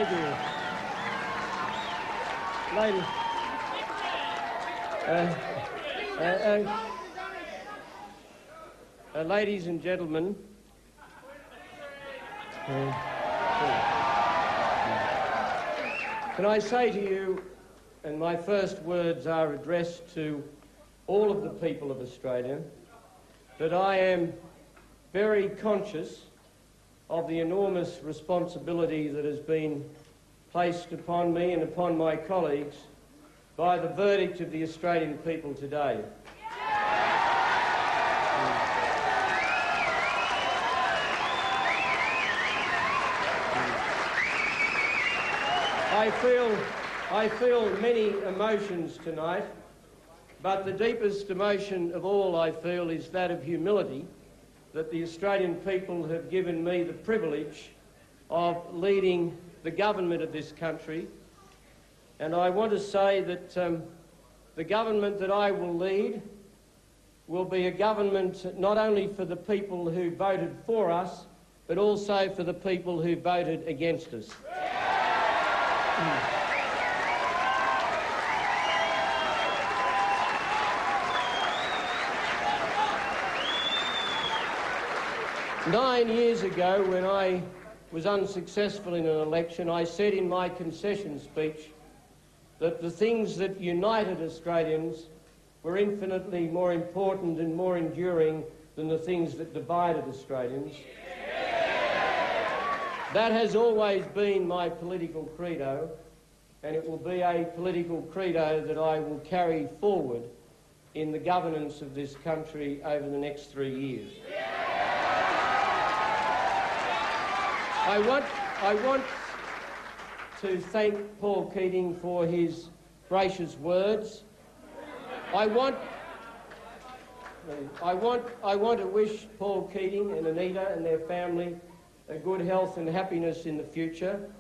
Thank you. Ladies and gentlemen, can I say to you, and my first words are addressed to all of the people of Australia, that I am very conscious of the enormous responsibility that has been placed upon me and upon my colleagues by the verdict of the Australian people today. I feel many emotions tonight, but the deepest emotion of all I feel is that of humility, that the Australian people have given me the privilege of leading the government of this country. And I want to say that the government that I will lead will be a government not only for the people who voted for us, but also for the people who voted against us. Nine years ago, when I was unsuccessful in an election, I said in my concession speech that the things that united Australians were infinitely more important and more enduring than the things that divided Australians. That has always been my political credo, and it will be a political credo that I will carry forward in the governance of this country over the next 3 years. I want to thank Paul Keating for his gracious words. I want to wish Paul Keating and Anita and their family a good health and happiness in the future.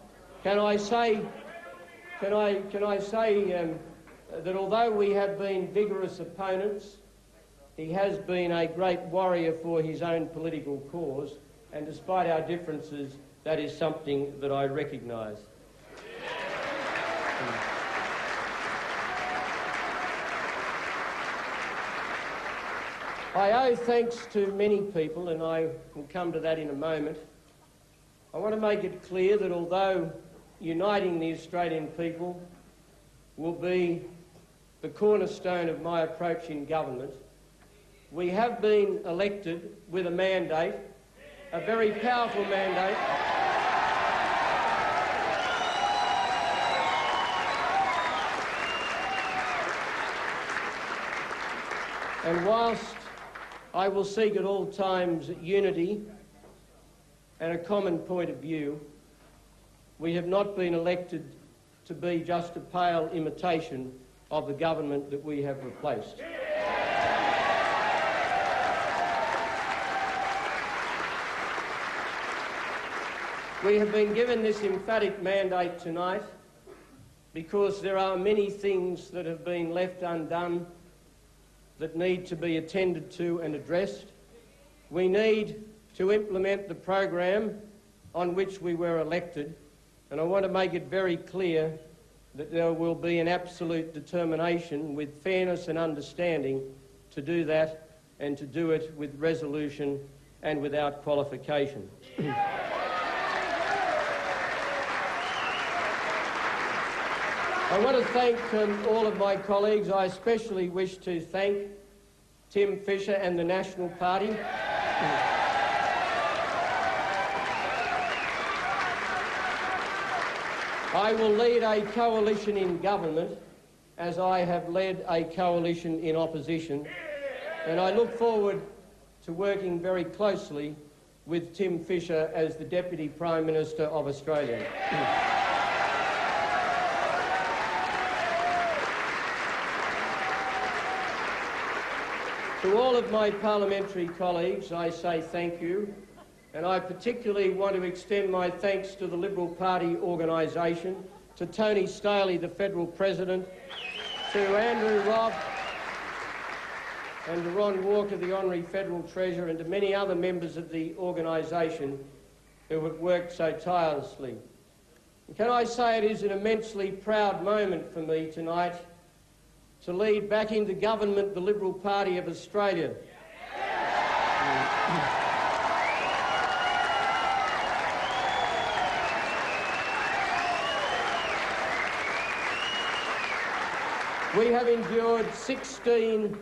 Can I say that although we have been vigorous opponents, he has been a great warrior for his own political cause, and despite our differences, that is something that I recognise. I owe thanks to many people, and I will come to that in a moment. I want to make it clear that although uniting the Australian people will be the cornerstone of my approach in government, we have been elected with a mandate, a very powerful mandate. And whilst I will seek at all times unity and a common point of view, we have not been elected to be just a pale imitation of the government that we have replaced. We have been given this emphatic mandate tonight because there are many things that have been left undone that need to be attended to and addressed. We need to implement the program on which we were elected, and I want to make it very clear that there will be an absolute determination with fairness and understanding to do that, and to do it with resolution and without qualification. I want to thank all of my colleagues. I especially wish to thank Tim Fischer and the National Party. I will lead a coalition in government as I have led a coalition in opposition, and I look forward to working very closely with Tim Fischer as the Deputy Prime Minister of Australia. To all of my parliamentary colleagues, I say thank you, and I particularly want to extend my thanks to the Liberal Party organisation, to Tony Staley, the Federal President, to Andrew Robb and to Ron Walker, the Honorary Federal Treasurer, and to many other members of the organisation who have worked so tirelessly. Can I say it is an immensely proud moment for me tonight to lead back into government the Liberal Party of Australia. We have endured 16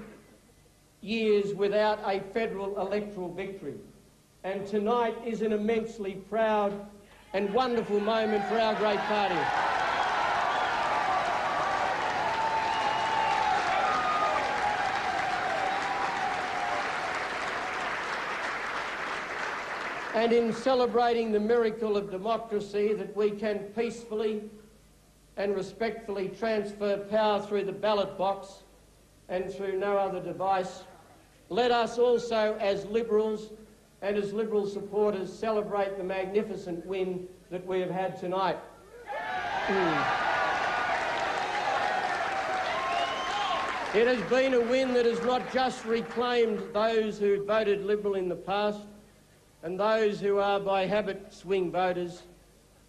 years without a federal electoral victory, and tonight is an immensely proud and wonderful moment for our great party. And in celebrating the miracle of democracy, that we can peacefully and respectfully transfer power through the ballot box and through no other device, let us also, as Liberals and as Liberal supporters, celebrate the magnificent win that we have had tonight. It has been a win that has not just reclaimed those who voted Liberal in the past and those who are by habit swing voters,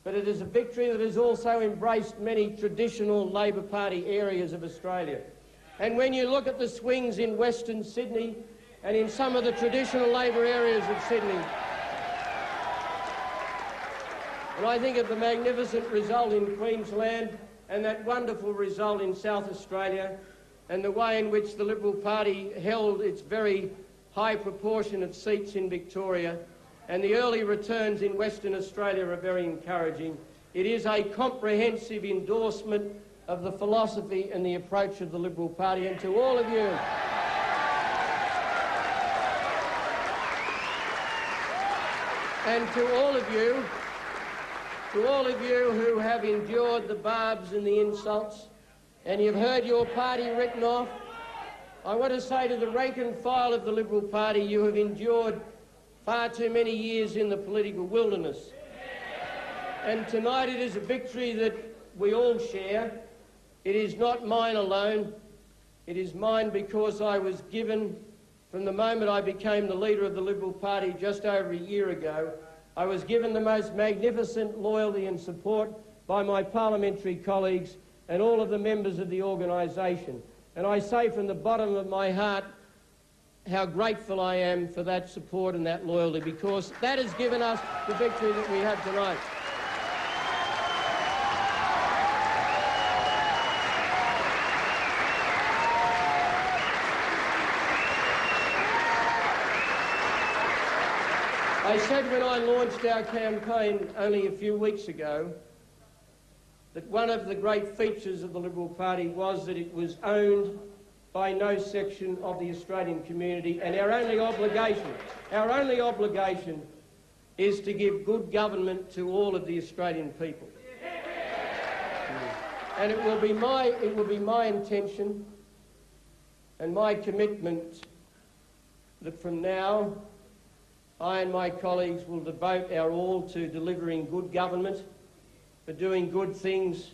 but it is a victory that has also embraced many traditional Labor Party areas of Australia. And when you look at the swings in Western Sydney and in some of the traditional Labor areas of Sydney, and I think of the magnificent result in Queensland and that wonderful result in South Australia and the way in which the Liberal Party held its very high proportion of seats in Victoria, and the early returns in Western Australia are very encouraging. It is a comprehensive endorsement of the philosophy and the approach of the Liberal Party. And to all of you, who have endured the barbs and the insults, and you've heard your party written off, I want to say to the rank and file of the Liberal Party, you have endured far too many years in the political wilderness. And tonight it is a victory that we all share. It is not mine alone. It is mine because I was given, from the moment I became the leader of the Liberal Party just over a year ago, I was given the most magnificent loyalty and support by my parliamentary colleagues and all of the members of the organisation. And I say from the bottom of my heart how grateful I am for that support and that loyalty, because that has given us the victory that we have tonight. I said when I launched our campaign only a few weeks ago that one of the great features of the Liberal Party was that it was owned by no section of the Australian community, and our only obligation is to give good government to all of the Australian people. And it will be my intention and my commitment that from now I and my colleagues will devote our all to delivering good government, for doing good things,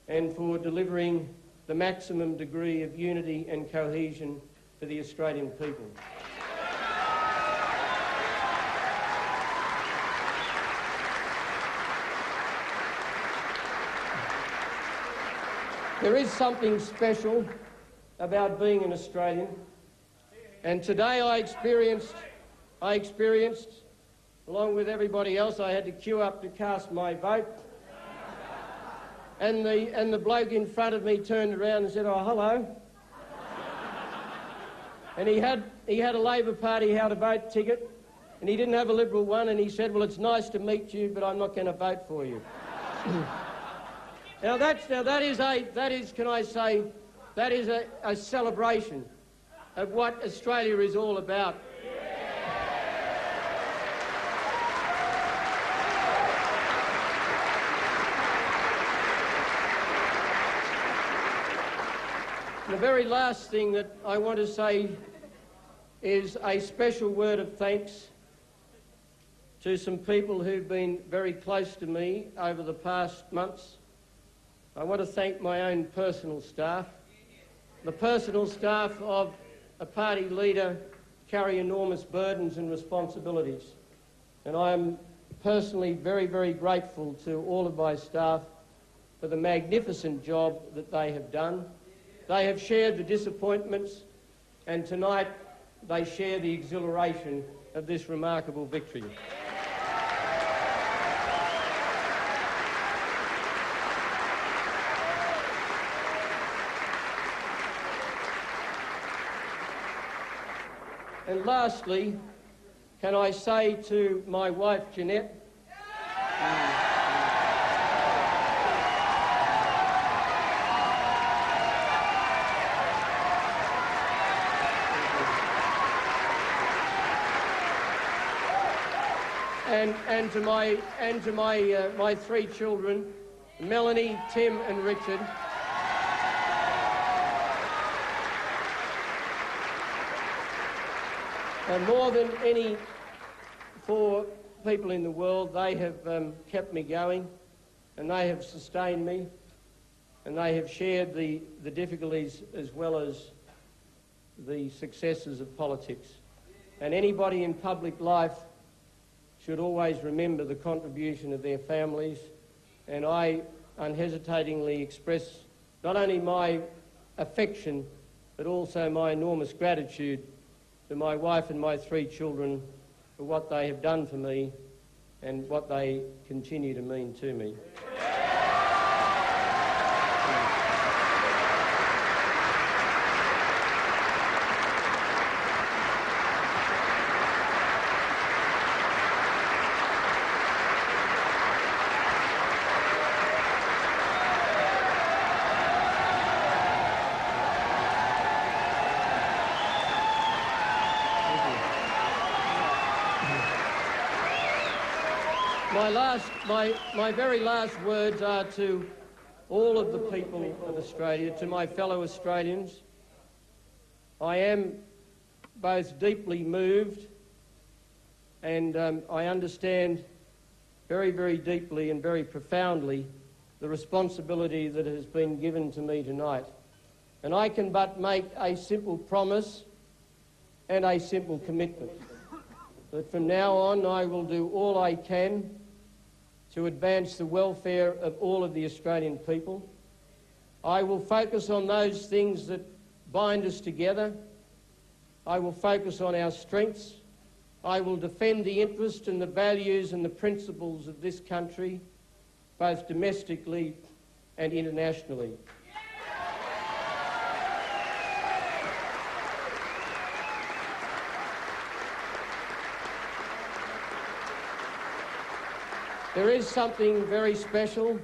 and for delivering the maximum degree of unity and cohesion for the Australian people. There is something special about being an Australian, and today I experienced, along with everybody else, I had to queue up to cast my vote. And the bloke in front of me turned around and said, "Oh, hello." And he had a Labor Party how to vote ticket, and he didn't have a Liberal one, and he said, "Well, it's nice to meet you, but I'm not going to vote for you." That is a celebration of what Australia is all about. The very last thing that I want to say is a special word of thanks to some people who've been very close to me over the past months. I want to thank my own personal staff. The personal staff of a party leader carry enormous burdens and responsibilities, and I am personally very, very grateful to all of my staff for the magnificent job that they have done. They have shared the disappointments, and tonight they share the exhilaration of this remarkable victory. And lastly, can I say to my wife Jeanette, and to my three children, Melanie, Tim and Richard. And more than any four people in the world, they have kept me going, and they have sustained me, and they have shared the difficulties as well as the successes of politics. And anybody in public life should always remember the contribution of their families, and I unhesitatingly express not only my affection but also my enormous gratitude to my wife and my three children for what they have done for me and what they continue to mean to me. My very last words are to all of the people of Australia, to my fellow Australians. I am both deeply moved and I understand very, very deeply and very profoundly the responsibility that has been given to me tonight. And I can but make a simple promise and a simple commitment that from now on I will do all I can to advance the welfare of all of the Australian people. I will focus on those things that bind us together. I will focus on our strengths. I will defend the interests and the values and the principles of this country, both domestically and internationally. There is something very special,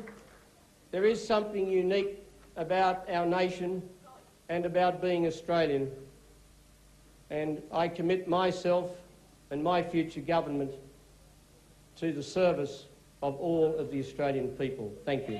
there is something unique about our nation and about being Australian. And I commit myself and my future government to the service of all of the Australian people. Thank you.